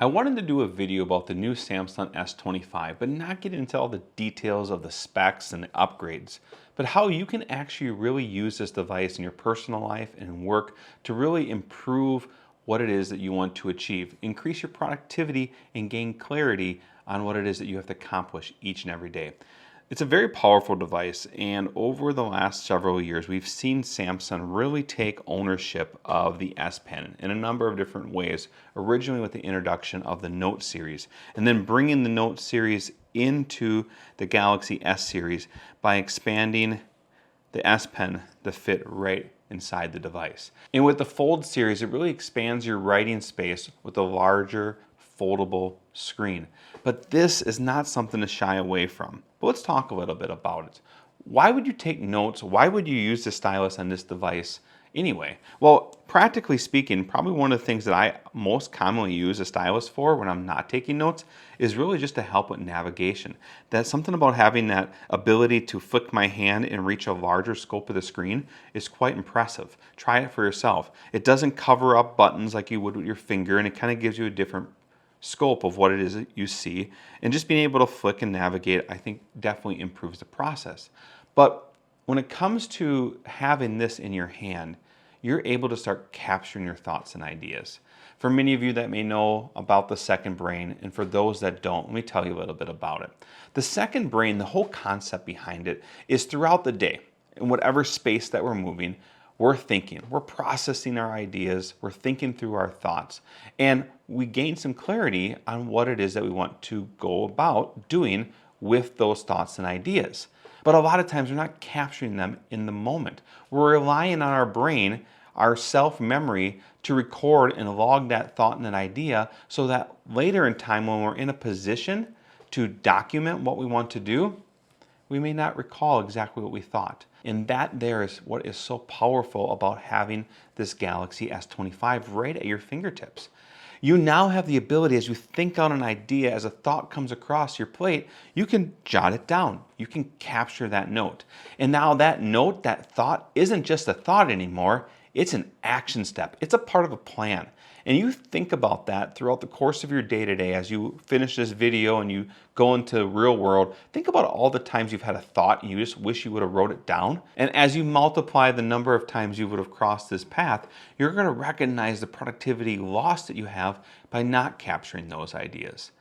I wanted to do a video about the new Samsung S25, but not get into all the details of the specs and the upgrades, but how you can actually really use this device in your personal life and work to really improve what it is that you want to achieve, increase your productivity, and gain clarity on what it is that you have to accomplish each and every day. It's a very powerful device, and over the last several years, we've seen Samsung really take ownership of the S Pen in a number of different ways. Originally with the introduction of the Note series, and then bringing the Note series into the Galaxy S series by expanding the S Pen to fit right inside the device. And with the Fold series, it really expands your writing space with a larger foldable screen. But this is not something to shy away from. But let's talk a little bit about it. Why would you take notes? Why would you use the stylus on this device anyway? Well, practically speaking, probably one of the things that I most commonly use a stylus for when I'm not taking notes is really just to help with navigation. That's something about having that ability to flick my hand and reach a larger scope of the screen is quite impressive. Try it for yourself. It doesn't cover up buttons like you would with your finger, and it kind of gives you a different scope of what it is that you see, and just being able to flick and navigate, I think, definitely improves the process. But when it comes to having this in your hand, you're able to start capturing your thoughts and ideas. For many of you that may know about the second brain, and for those that don't, let me tell you a little bit about it. The second brain, the whole concept behind it, is throughout the day, in whatever space that we're moving, we're thinking, we're processing our ideas, we're thinking through our thoughts, and we gain some clarity on what it is that we want to go about doing with those thoughts and ideas. But a lot of times we're not capturing them in the moment. We're relying on our brain, our self-memory, to record and log that thought and that idea so that later in time when we're in a position to document what we want to do, we may not recall exactly what we thought. And that there is what is so powerful about having this Galaxy S25 right at your fingertips. You now have the ability, as you think out an idea, as a thought comes across your plate, you can jot it down. You can capture that note. And now that note, that thought, isn't just a thought anymore. It's an action step. It's a part of a plan. And you think about that throughout the course of your day-to-day as you finish this video and you go into the real world. Think about all the times you've had a thought and you just wish you would have wrote it down. And as you multiply the number of times you would have crossed this path, you're going to recognize the productivity loss that you have by not capturing those ideas.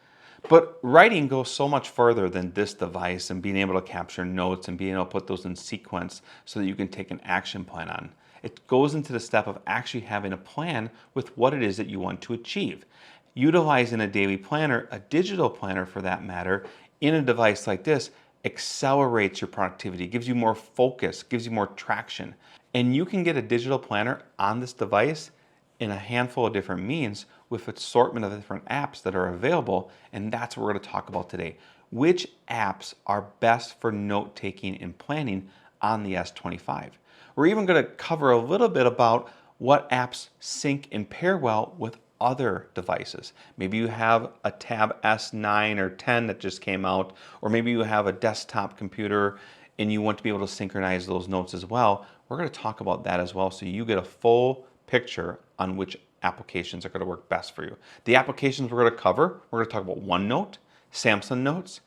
But writing goes so much further than this device and being able to capture notes and being able to put those in sequence so that you can take an action plan on. It goes into the step of actually having a plan with what it is that you want to achieve. Utilizing a daily planner, a digital planner for that matter, in a device like this accelerates your productivity, gives you more focus, gives you more traction. And you can get a digital planner on this device in a handful of different means with an assortment of different apps that are available, and that's what we're going to talk about today. Which apps are best for note-taking and planning on the S25? We're even going to cover a little bit about what apps sync and pair well with other devices. Maybe you have a Tab S9 or 10 that just came out, or maybe you have a desktop computer and you want to be able to synchronize those notes as well. We're going to talk about that as well so you get a full picture on which applications are going to work best for you. The applications we're going to cover, we're going to talk about OneNote, Samsung Notes,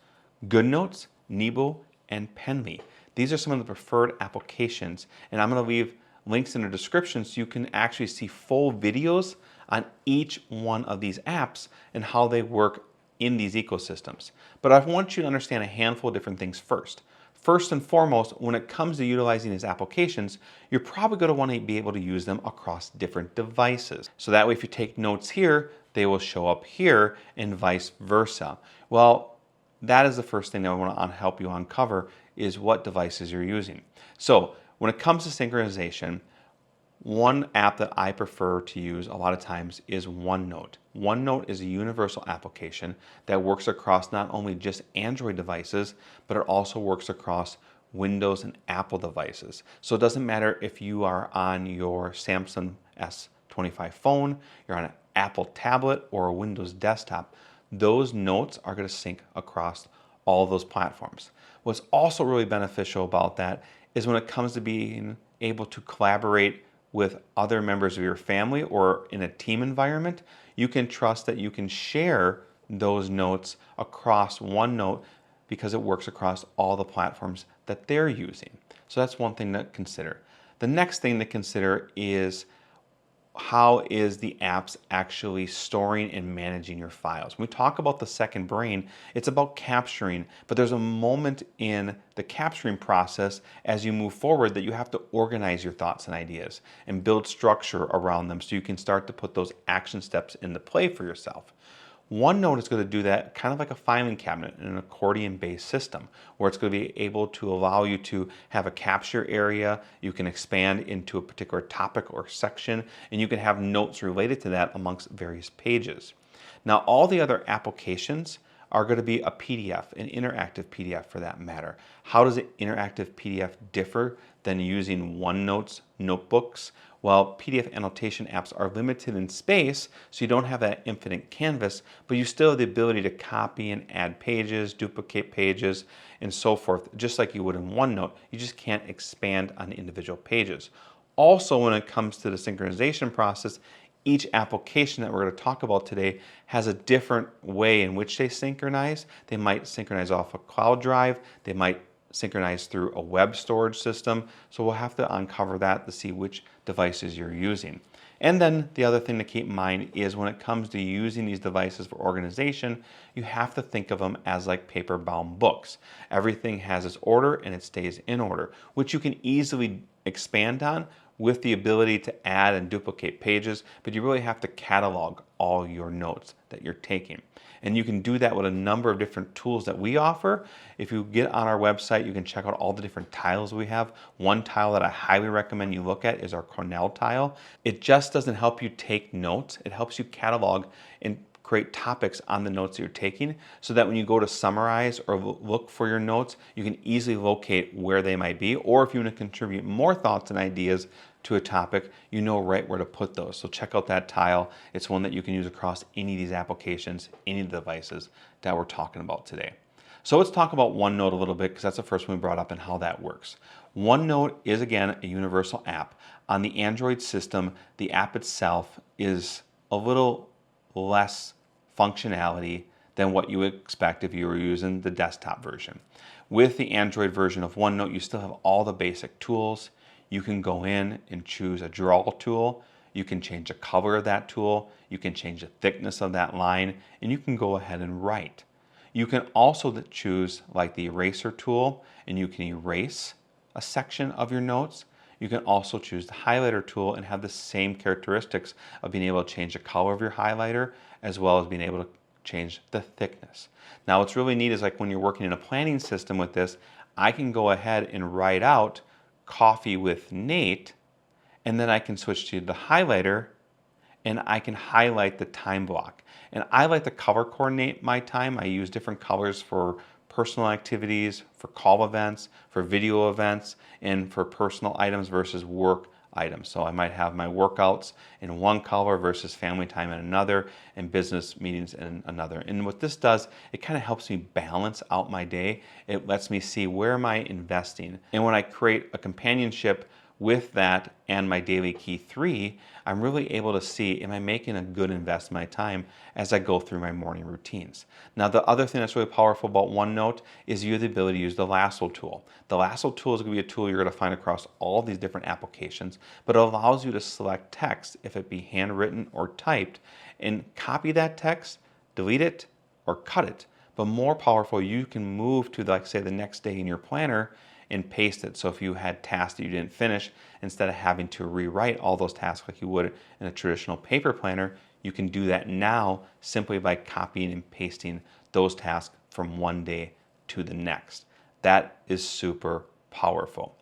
GoodNotes, Nebo, and Penly. These are some of the preferred applications, and I'm going to leave links in the description so you can actually see full videos on each one of these apps and how they work in these ecosystems. But I want you to understand a handful of different things first. First and foremost, when it comes to utilizing these applications, you're probably going to want to be able to use them across different devices. So that way if you take notes here, they will show up here and vice versa. Well, that is the first thing that I want to help you uncover is what devices you're using. So when it comes to synchronization, one app that I prefer to use a lot of times is OneNote. OneNote is a universal application that works across not only just Android devices, but it also works across Windows and Apple devices. So it doesn't matter if you are on your Samsung S25 phone, you're on an Apple tablet, or a Windows desktop, those notes are going to sync across all of those platforms. What's also really beneficial about that is when it comes to being able to collaborate with other members of your family or in a team environment, you can trust that you can share those notes across OneNote because it works across all the platforms that they're using. So that's one thing to consider. The next thing to consider is how is the apps actually storing and managing your files. When we talk about the second brain, it's about capturing, but there's a moment in the capturing process as you move forward that you have to organize your thoughts and ideas and build structure around them so you can start to put those action steps into play for yourself. OneNote is going to do that kind of like a filing cabinet in an accordion-based system where it's going to be able to allow you to have a capture area, you can expand into a particular topic or section, and you can have notes related to that amongst various pages. Now, all the other applications are going to be a PDF, an interactive PDF for that matter. How does an interactive PDF differ than using OneNote's notebooks? Well, PDF annotation apps are limited in space, so you don't have that infinite canvas, but you still have the ability to copy and add pages, duplicate pages, and so forth, just like you would in OneNote. You just can't expand on individual pages. Also, when it comes to the synchronization process, each application that we're going to talk about today has a different way in which they synchronize. They might synchronize off a cloud drive. They might synchronize through a web storage system. So we'll have to uncover that to see which devices you're using. And then the other thing to keep in mind is when it comes to using these devices for organization, you have to think of them as like paper-bound books. Everything has its order and it stays in order, which you can easily expand on with the ability to add and duplicate pages, but you really have to catalog all your notes that you're taking. And you can do that with a number of different tools that we offer. If you get on our website, you can check out all the different tiles we have. One tile that I highly recommend you look at is our Cornell tile. It just doesn't help you take notes, it helps you catalog and create topics on the notes that you're taking so that when you go to summarize or look for your notes, you can easily locate where they might be, or if you want to contribute more thoughts and ideas to a topic, you know right where to put those. So check out that tile. It's one that you can use across any of these applications, any of the devices that we're talking about today. So let's talk about OneNote a little bit because that's the first one we brought up and how that works. OneNote is, again, a universal app. On the Android system, the app itself is a little less functionality than what you would expect if you were using the desktop version. With the Android version of OneNote, you still have all the basic tools. You can go in and choose a draw tool. You can change the color of that tool. You can change the thickness of that line, and you can go ahead and write. You can also choose like the eraser tool, and you can erase a section of your notes. You can also choose the highlighter tool and have the same characteristics of being able to change the color of your highlighter as well as being able to change the thickness. Now what's really neat is like when you're working in a planning system with this, I can go ahead and write out Coffee with Nate, and then I can switch to the highlighter and I can highlight the time block. And I like to color coordinate my time. I use different colors for personal activities, for call events, for video events, and for personal items versus work items. So I might have my workouts in one color versus family time in another, and business meetings in another. And what this does, it kind of helps me balance out my day. It lets me see where am I investing. And when I create a companionship with that and my daily key 3, I'm really able to see, am I making a good investment of my time as I go through my morning routines. Now, the other thing that's really powerful about OneNote is you have the ability to use the lasso tool. The lasso tool is going to be a tool you're going to find across all these different applications, but it allows you to select text, if it be handwritten or typed, and copy that text, delete it, or cut it. But more powerful, you can move to, like, say, the next day in your planner and paste it. So if you had tasks that you didn't finish, instead of having to rewrite all those tasks like you would in a traditional paper planner, you can do that now simply by copying and pasting those tasks from one day to the next. That is super powerful.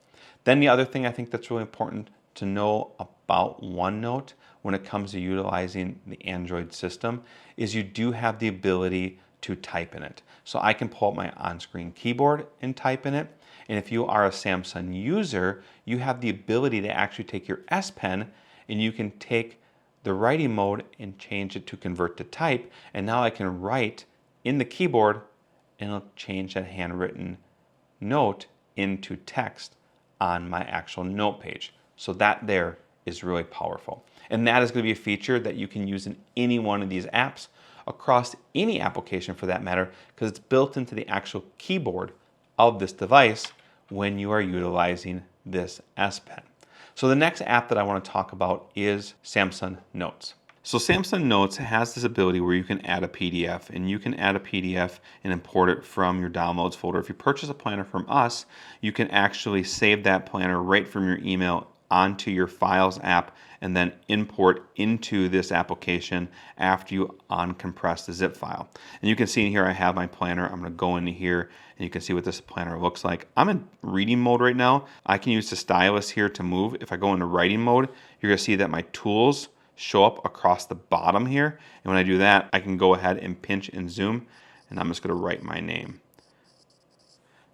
Then the other thing I think that's really important to know about OneNote when it comes to utilizing the Android system is you do have the ability to type in it. So I can pull up my on-screen keyboard and type in it. And if you are a Samsung user, you have the ability to actually take your S Pen and you can take the writing mode and change it to convert to type. And now I can write in the keyboard and it'll change that handwritten note into text on my actual note page. So that there is really powerful. And that is going to be a feature that you can use in any one of these apps, across any application for that matter, because it's built into the actual keyboard of this device when you are utilizing this S Pen. So the next app that I want to talk about is Samsung Notes. So Samsung Notes has this ability where you can add a PDF, and you can add a PDF and import it from your downloads folder. If you purchase a planner from us, you can actually save that planner right from your email onto your Files app and then import into this application after you uncompress the zip file. And you can see in here I have my planner. I'm going to go into here and you can see what this planner looks like. I'm in reading mode right now. I can use the stylus here to move. If I go into writing mode, you're going to see that my tools show up across the bottom here. And when I do that, I can go ahead and pinch and zoom, and I'm just going to write my name.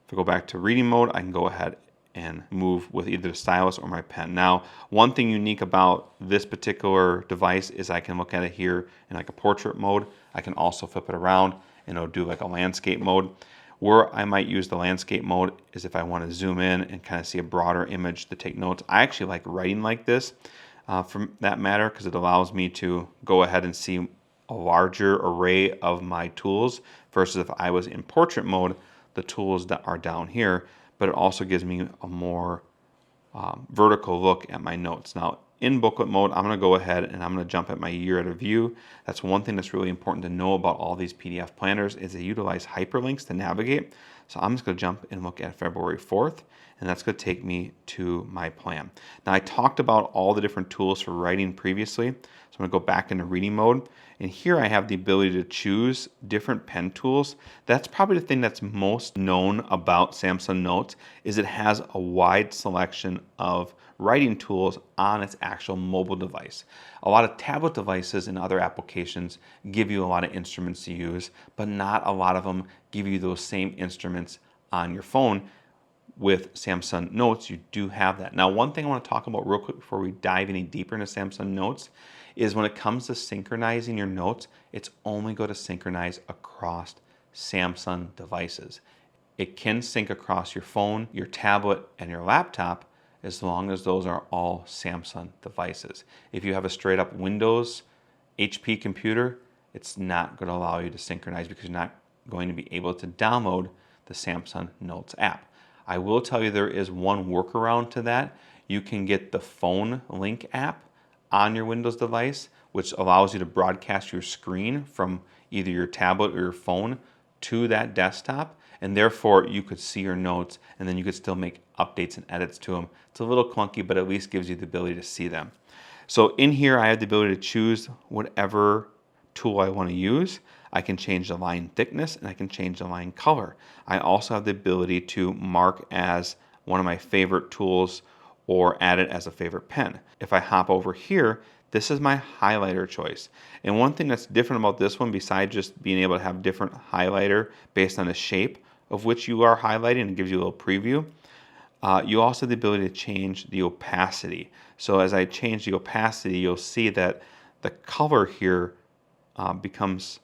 If I go back to reading mode, I can go ahead and move with either the stylus or my pen. Now, one thing unique about this particular device is I can look at it here in like a portrait mode. I can also flip it around and it'll do like a landscape mode. Where I might use the landscape mode is if I want to zoom in and kind of see a broader image to take notes. I actually like writing like this from that matter, because it allows me to go ahead and see a larger array of my tools versus if I was in portrait mode, the tools that are down here. But it also gives me a more vertical look at my notes. Now, in booklet mode, I'm going to go ahead and I'm going to jump at my year at a view. That's one thing that's really important to know about all these PDF planners is they utilize hyperlinks to navigate. So I'm just going to jump and look at February 4th, and that's going to take me to my plan. Now, I talked about all the different tools for writing previously. So I'm going to go back into reading mode. And here I have the ability to choose different pen tools. That's probably the thing that's most known about Samsung Notes is it has a wide selection of writing tools on its actual mobile device. A lot of tablet devices and other applications give you a lot of instruments to use, but not a lot of them give you those same instruments on your phone. With Samsung Notes, you do have that. Now, one thing I want to talk about real quick before we dive any deeper into Samsung Notes is when it comes to synchronizing your notes, it's only going to synchronize across Samsung devices. It can sync across your phone, your tablet, and your laptop as long as those are all Samsung devices. If you have a straight up Windows HP computer, it's not going to allow you to synchronize because you're not going to be able to download the Samsung Notes app. I will tell you there is one workaround to that. You can get the phone link app on your Windows device, which allows you to broadcast your screen from either your tablet or your phone to that desktop, and therefore you could see your notes and then you could still make updates and edits to them. It's a little clunky, but at least gives you the ability to see them. So in here I have the ability to choose whatever tool I want to use. I can change the line thickness and I can change the line color. I also have the ability to mark as one of my favorite tools or add it as a favorite pen. If I hop over here, this is my highlighter choice. And one thing that's different about this one, besides just being able to have different highlighter based on the shape of which you are highlighting, and gives you a little preview, you also have the ability to change the opacity. So as I change the opacity, you'll see that the color here becomes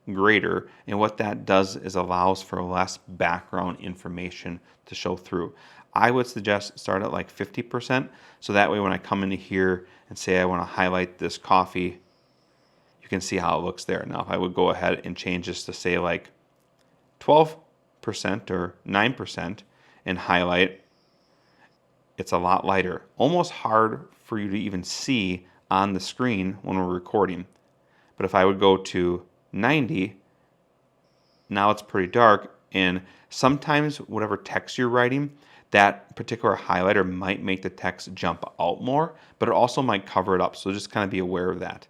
greater, and what that does is allows for less background information to show through. I would suggest start at like 50%, so that way when I come into here and say I want to highlight this coffee, you can see how it looks there. Now if I would go ahead and change this to say like 12% or 9% and highlight, it's a lot lighter. Almost hard for you to even see on the screen when we're recording. But if I would go to 90, now it's pretty dark, and sometimes whatever text you're writing, that particular highlighter might make the text jump out more, but it also might cover it up, so just kind of be aware of that.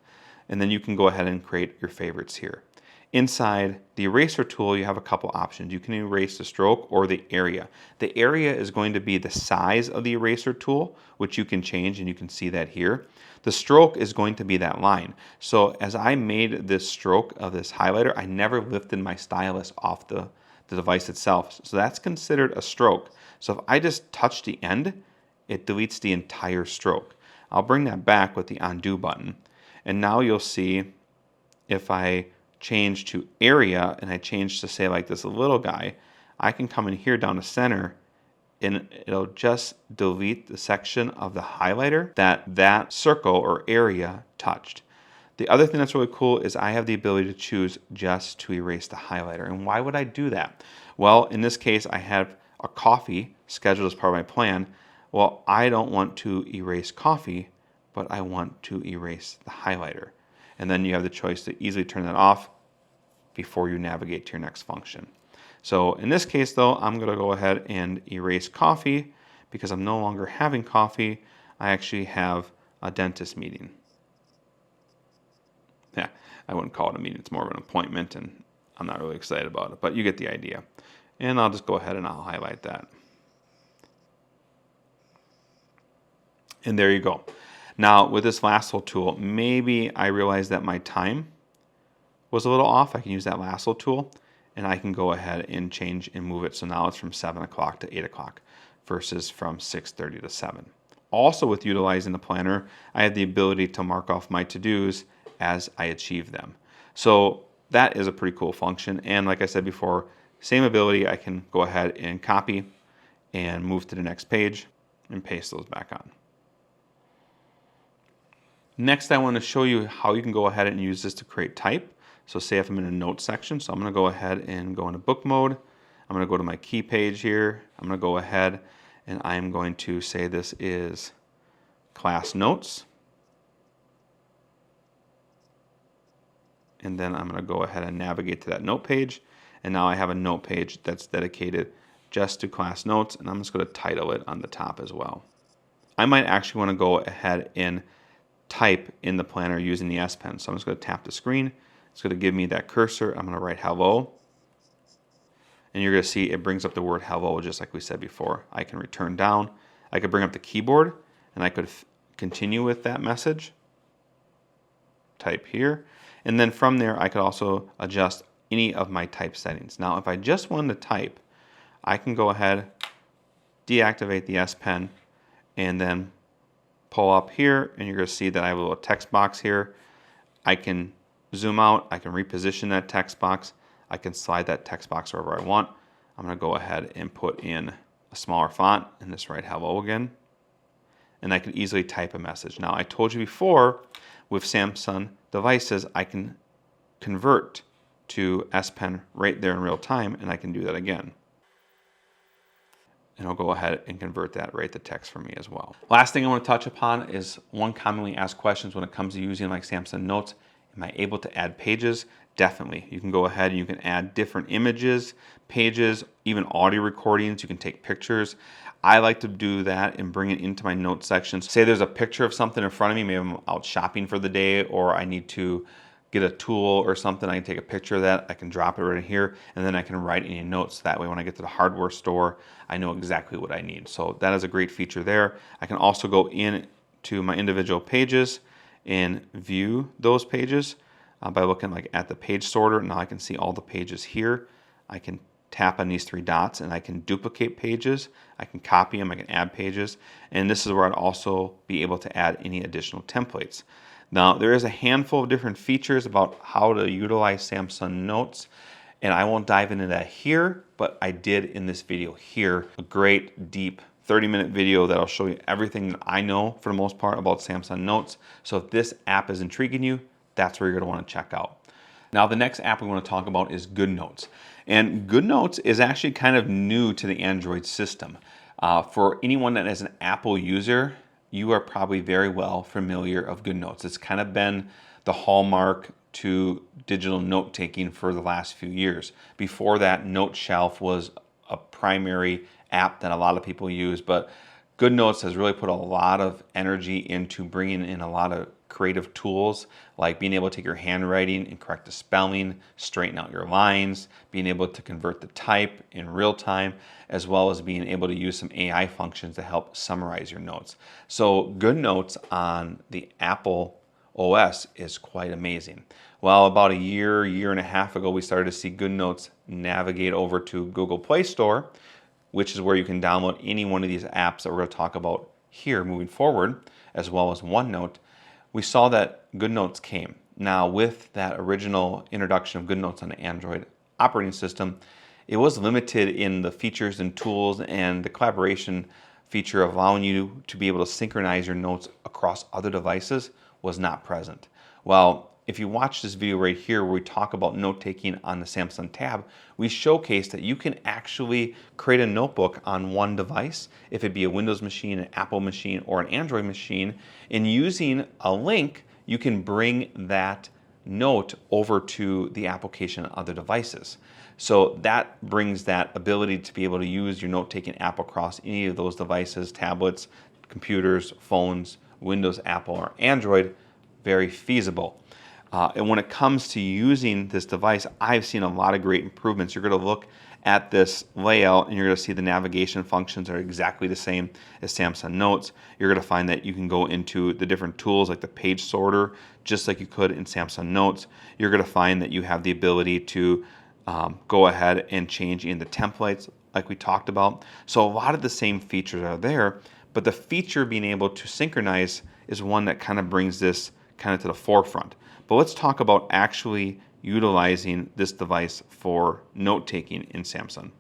And then you can go ahead and create your favorites here. Inside the eraser tool, you have a couple options. You can erase the stroke or the area. The area is going to be the size of the eraser tool, which you can change, and you can see that here. The stroke is going to be that line. So as I made this stroke of this highlighter, I never lifted my stylus off the device itself. So that's considered a stroke. So if I just touch the end, it deletes the entire stroke. I'll bring that back with the undo button. And now you'll see if I change to area and I change to say like this little guy, I can come in here down to center. and it'll just delete the section of the highlighter that circle or area touched. The other thing that's really cool is I have the ability to choose just to erase the highlighter. And why would I do that? Well, in this case, I have a coffee scheduled as part of my plan. Well, I don't want to erase coffee, but I want to erase the highlighter. And then you have the choice to easily turn that off before you navigate to your next function. So in this case though, I'm going to go ahead and erase coffee because I'm no longer having coffee. I actually have a dentist meeting. Yeah, I wouldn't call it a meeting. It's more of an appointment, and I'm not really excited about it, but you get the idea. And I'll just go ahead and I'll highlight that. And there you go. Now with this lasso tool, maybe I realized that my time was a little off. I can use that lasso tool and I can go ahead and change and move it. So now it's from 7 o'clock to 8 o'clock versus from 6:30 to 7. Also with utilizing the planner, I have the ability to mark off my to-dos as I achieve them. So that is a pretty cool function. And like I said before, same ability, I can go ahead and copy and move to the next page and paste those back on. Next, I want to show you how you can go ahead and use this to create type. So say if I'm in a notes section, so I'm going to go ahead and go into book mode. I'm going to go to my key page here. I'm going to go ahead and I'm going to say this is class notes. And then I'm going to go ahead and navigate to that note page. And now I have a note page that's dedicated just to class notes, and I'm just going to title it on the top as well. I might actually want to go ahead and type in the planner using the S Pen. So I'm just going to tap the screen. It's going to give me that cursor. I'm going to write hello. And you're going to see it brings up the word hello just like we said before. I can return down. I could bring up the keyboard and I could continue with that message. Type here. And then from there, I could also adjust any of my type settings. Now, if I just wanted to type, I can go ahead, deactivate the S Pen, and then pull up here, and you're going to see that I have a little text box here. I can zoom out. I can reposition that text box. I can slide that text box wherever I want. I'm going to go ahead and put in a smaller font and just write hello again. And I can easily type a message. Now, I told you before, with Samsung devices, I can convert to S Pen right there in real time, and I can do that again. And I'll go ahead and convert that right to text for me as well. Last thing I want to touch upon is one commonly asked questions when it comes to using like Samsung Notes. Am I able to add pages? Definitely. You can go ahead and you can add different images, pages, even audio recordings. You can take pictures. I like to do that and bring it into my notes section. Say there's a picture of something in front of me, maybe I'm out shopping for the day or I need to get a tool or something, I can take a picture of that, I can drop it right in here, and then I can write any notes. That way when I get to the hardware store, I know exactly what I need. So that is a great feature there. I can also go in to my individual pages and view those pages by looking like at the page sorter. Now I can see all the pages here. I can tap on these three dots and I can duplicate pages. I can copy them, I can add pages, and this is where I'd also be able to add any additional templates. Now, there is a handful of different features about how to utilize Samsung Notes, and I won't dive into that here, but I did in this video here, a great, deep 30-minute video that'll show you everything that I know for the most part about Samsung Notes. So if this app is intriguing you, that's where you're going to want to check out. Now, the next app we want to talk about is GoodNotes. And GoodNotes is actually kind of new to the Android system. For anyone that is an Apple user, you are probably very well familiar of GoodNotes. It's kind of been the hallmark to digital note-taking for the last few years. Before that, Note Shelf was a primary app that a lot of people use, but GoodNotes has really put a lot of energy into bringing in a lot of creative tools, like being able to take your handwriting and correct the spelling, straighten out your lines, being able to convert the type in real time, as well as being able to use some AI functions to help summarize your notes. So GoodNotes on the Apple OS is quite amazing. Well, about a year and a half ago, we started to see GoodNotes navigate over to Google Play Store, which is where you can download any one of these apps that we're going to talk about here moving forward, as well as OneNote. We saw that GoodNotes came. Now, with that original introduction of GoodNotes on the Android operating system, it was limited in the features and tools, and the collaboration feature of allowing you to be able to synchronize your notes across other devices was not present. Well, if you watch this video right here where we talk about note-taking on the Samsung Tab, we showcase that you can actually create a notebook on one device, if it be a Windows machine, an Apple machine, or an Android machine, and using a link, you can bring that note over to the application on other devices. So that brings that ability to be able to use your note-taking app across any of those devices, tablets, computers, phones, Windows, Apple, or Android, very feasible. And when it comes to using this device, I've seen a lot of great improvements. You're going to look at this layout and you're going to see the navigation functions are exactly the same as Samsung Notes. You're going to find that you can go into the different tools like the page sorter, just like you could in Samsung Notes. You're going to find that you have the ability to go ahead and change in the templates like we talked about. So a lot of the same features are there, but the feature being able to synchronize is one that kind of brings this kind of to the forefront. But let's talk about actually utilizing this device for note-taking in Samsung.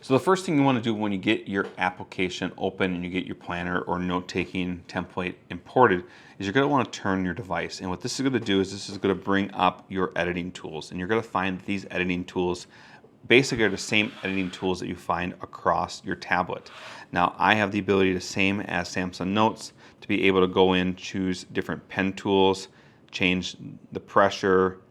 So the first thing you want to do when you get your application open and you get your planner or note-taking template imported is you're going to want to turn your device. And what this is going to do is this is going to bring up your editing tools. And you're going to find that these editing tools basically are the same editing tools that you find across your tablet. Now I have the ability, the same as Samsung Notes, to be able to go in, choose different pen tools, change the pressure,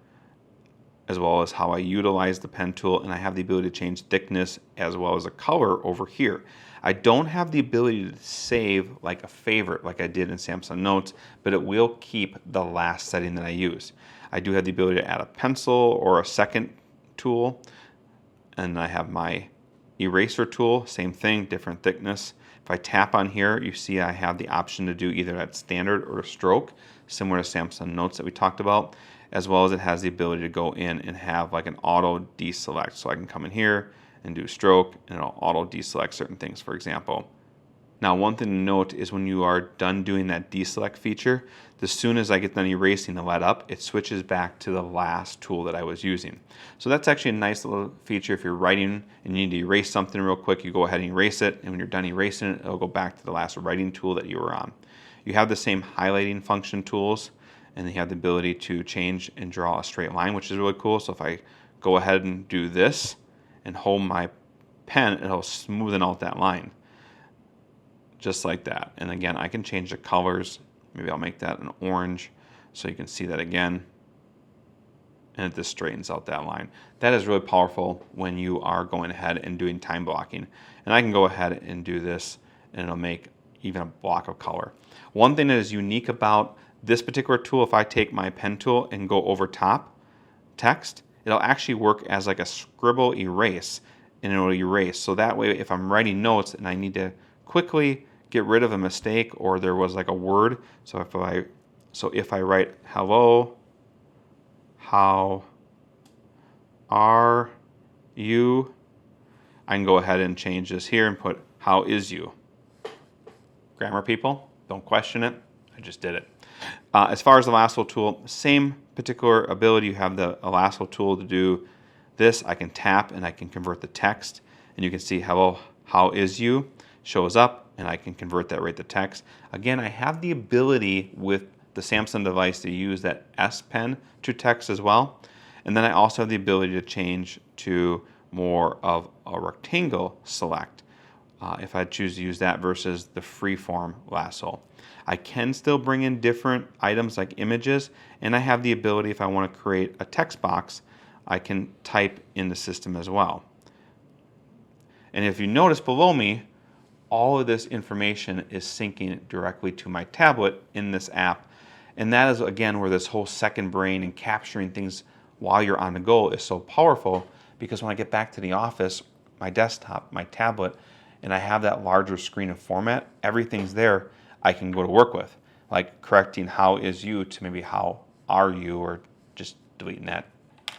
as well as how I utilize the pen tool, and I have the ability to change thickness as well as a color over here. I don't have the ability to save like a favorite like I did in Samsung Notes, but it will keep the last setting that I use. I do have the ability to add a pencil or a second tool, and I have my eraser tool, same thing, different thickness. If I tap on here, you see I have the option to do either at standard or a stroke, similar to Samsung Notes that we talked about, as well as it has the ability to go in and have like an auto deselect. So I can come in here and do stroke and it'll auto deselect certain things, for example. Now one thing to note is when you are done doing that deselect feature, as soon as I get done erasing the let up, it switches back to the last tool that I was using. So that's actually a nice little feature. If you're writing and you need to erase something real quick, you go ahead and erase it, and when you're done erasing it, it'll go back to the last writing tool that you were on. You have the same highlighting function tools, and you have the ability to change and draw a straight line, which is really cool. So if I go ahead and do this and hold my pen, it'll smoothen out that line. Just like that. And again, I can change the colors. Maybe I'll make that an orange so you can see that again. And it just straightens out that line. That is really powerful when you are going ahead and doing time blocking. And I can go ahead and do this and it'll make even a block of color. One thing that is unique about this particular tool, if I take my pen tool and go over top text, it'll actually work as like a scribble erase, and it'll erase. So that way if I'm writing notes and I need to quickly get rid of a mistake or there was like a word, so if I write hello, how are you, I can go ahead and change this here and put how is you. Grammar people, don't question it, I just did it. As far as the lasso tool, same particular ability. You have the lasso tool to do this. I can tap and I can convert the text, and you can see hello, how is you shows up, and I can convert that right to text. Again, I have the ability with the Samsung device to use that S Pen to text as well. And then I also have the ability to change to more of a rectangle select if I choose to use that versus the freeform lasso. I can still bring in different items like images, and I have the ability, if I want to create a text box, I can type in the system as well. And if you notice below me, all of this information is syncing directly to my tablet in this app. And that is, again, where this whole second brain and capturing things while you're on the go is so powerful, because when I get back to the office, my desktop, my tablet, and I have that larger screen and format, everything's there I can go to work with. Like correcting how is you to maybe how are you, or just deleting that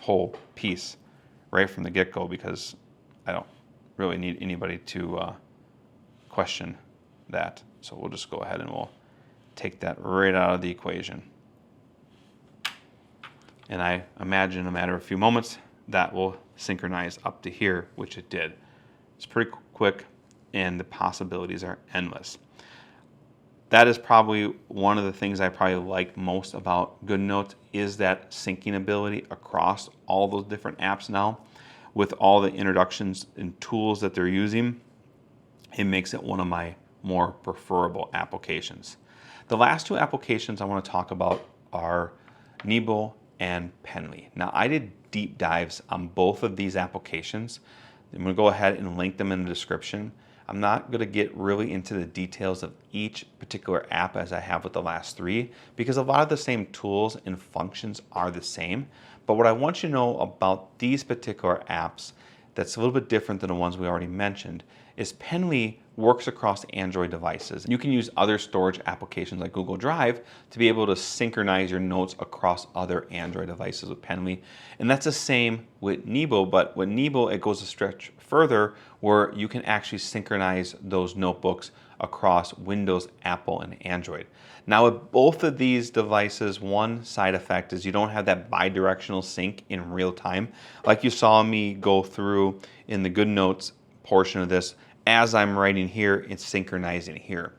whole piece right from the get-go, because I don't really need anybody to question that. So we'll just go ahead and we'll take that right out of the equation. And I imagine in a matter of a few moments that will synchronize up to here, which it did. It's pretty quick, and the possibilities are endless. That is probably one of the things I probably like most about GoodNotes is that syncing ability across all those different apps now. With all the introductions and tools that they're using, it makes it one of my more preferable applications. The last two applications I want to talk about are Nebo and Penly. Now, I did deep dives on both of these applications. I'm going to go ahead and link them in the description. I'm not going to get really into the details of each particular app as I have with the last three, because a lot of the same tools and functions are the same. But what I want you to know about these particular apps that's a little bit different than the ones we already mentioned is Penly works across Android devices. You can use other storage applications like Google Drive to be able to synchronize your notes across other Android devices with Penly. And that's the same with Nebo, but with Nebo it goes a stretch further where you can actually synchronize those notebooks across Windows, Apple, and Android. Now with both of these devices, one side effect is you don't have that bi-directional sync in real time. Like you saw me go through in the GoodNotes portion of this, as I'm writing here, it's synchronizing here.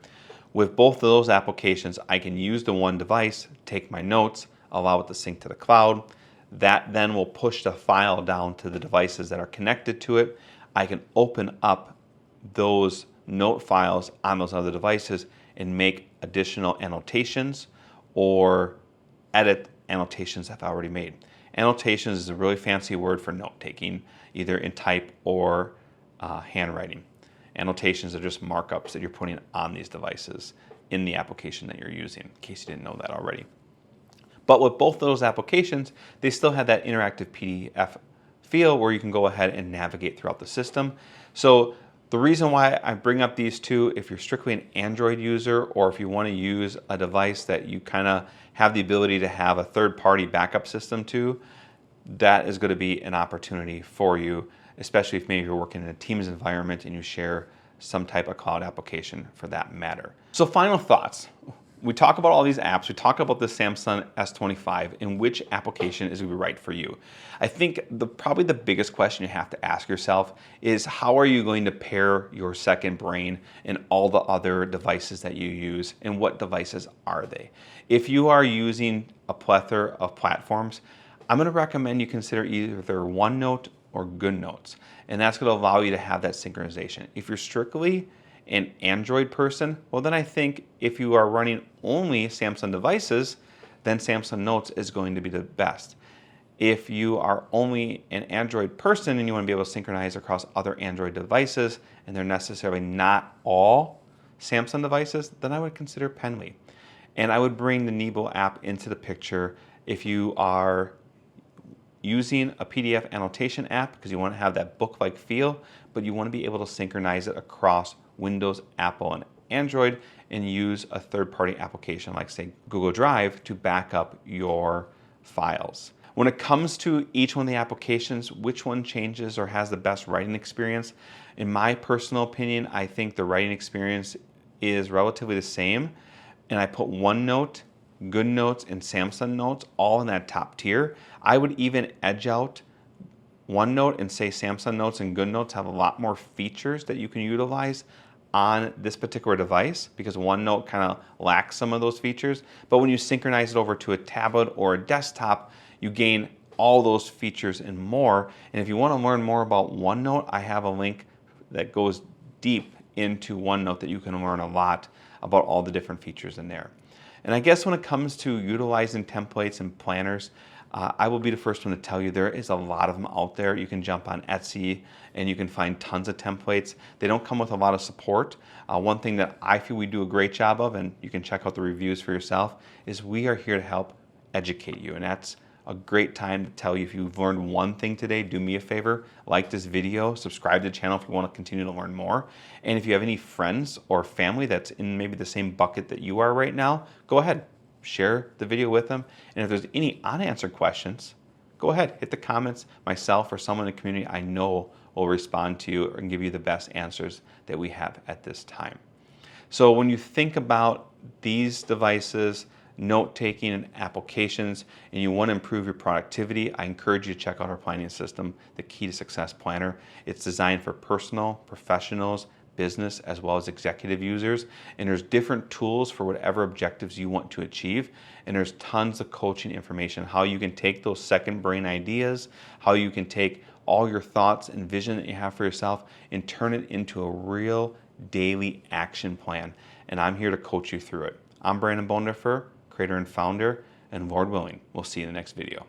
With both of those applications, I can use the one device, take my notes, allow it to sync to the cloud. That then will push the file down to the devices that are connected to it. I can open up those note files on those other devices and make additional annotations or edit annotations I've already made. Annotations is a really fancy word for note taking, either in type or handwriting. Annotations are just markups that you're putting on these devices in the application that you're using, in case you didn't know that already. But with both of those applications, they still have that interactive PDF feel where you can go ahead and navigate throughout the system. So the reason why I bring up these two, if you're strictly an Android user or if you want to use a device that you kind of have the ability to have a third-party backup system to, that is going to be an opportunity for you, especially if maybe you're working in a Teams environment and you share some type of cloud application for that matter. So final thoughts. We talk about all these apps, we talk about the Samsung S25 and which application is going to be right for you. I think probably the biggest question you have to ask yourself is how are you going to pair your second brain and all the other devices that you use, and what devices are they? If you are using a plethora of platforms, I'm going to recommend you consider either OneNote or GoodNotes, and that's going to allow you to have that synchronization. If you're strictly an Android person, well then I think if you are running only Samsung devices, then Samsung Notes is going to be the best. If you are only an Android person and you want to be able to synchronize across other Android devices and they're necessarily not all Samsung devices, then I would consider Penly. And I would bring the Nebo app into the picture if you are using a PDF annotation app because you want to have that book-like feel, but you want to be able to synchronize it across Windows, Apple, and Android and use a third-party application like, say, Google Drive to back up your files. When it comes to each one of the applications, which one changes or has the best writing experience? In my personal opinion, I think the writing experience is relatively the same, and I put OneNote, GoodNotes, and Samsung Notes all in that top tier. I would even edge out OneNote and say Samsung Notes and GoodNotes have a lot more features that you can utilize on this particular device because OneNote kind of lacks some of those features. But when you synchronize it over to a tablet or a desktop, you gain all those features and more. And if you want to learn more about OneNote, I have a link that goes deep into OneNote that you can learn a lot about all the different features in there. And I guess when it comes to utilizing templates and planners, I will be the first one to tell you there is a lot of them out there. You can jump on Etsy and you can find tons of templates. They don't come with a lot of support. One thing that I feel we do a great job of, and you can check out the reviews for yourself, is we are here to help educate you. And that's a great time to tell you if you've learned one thing today, do me a favor, like this video, subscribe to the channel if you want to continue to learn more. And if you have any friends or family that's in maybe the same bucket that you are right now, go ahead. Share the video with them, and if there's any unanswered questions, go ahead, hit the comments. Myself or someone in the community I know will respond to you and give you the best answers that we have at this time. So when you think about these devices, note-taking and applications, and you want to improve your productivity, I encourage you to check out our planning system, the Key to Success Planner. It's designed for personal, professionals, business, as well as executive users. And there's different tools for whatever objectives you want to achieve. And there's tons of coaching information, how you can take those second brain ideas, how you can take all your thoughts and vision that you have for yourself and turn it into a real daily action plan. And I'm here to coach you through it. I'm Branden Bodendorfer, creator and founder, and Lord willing, we'll see you in the next video.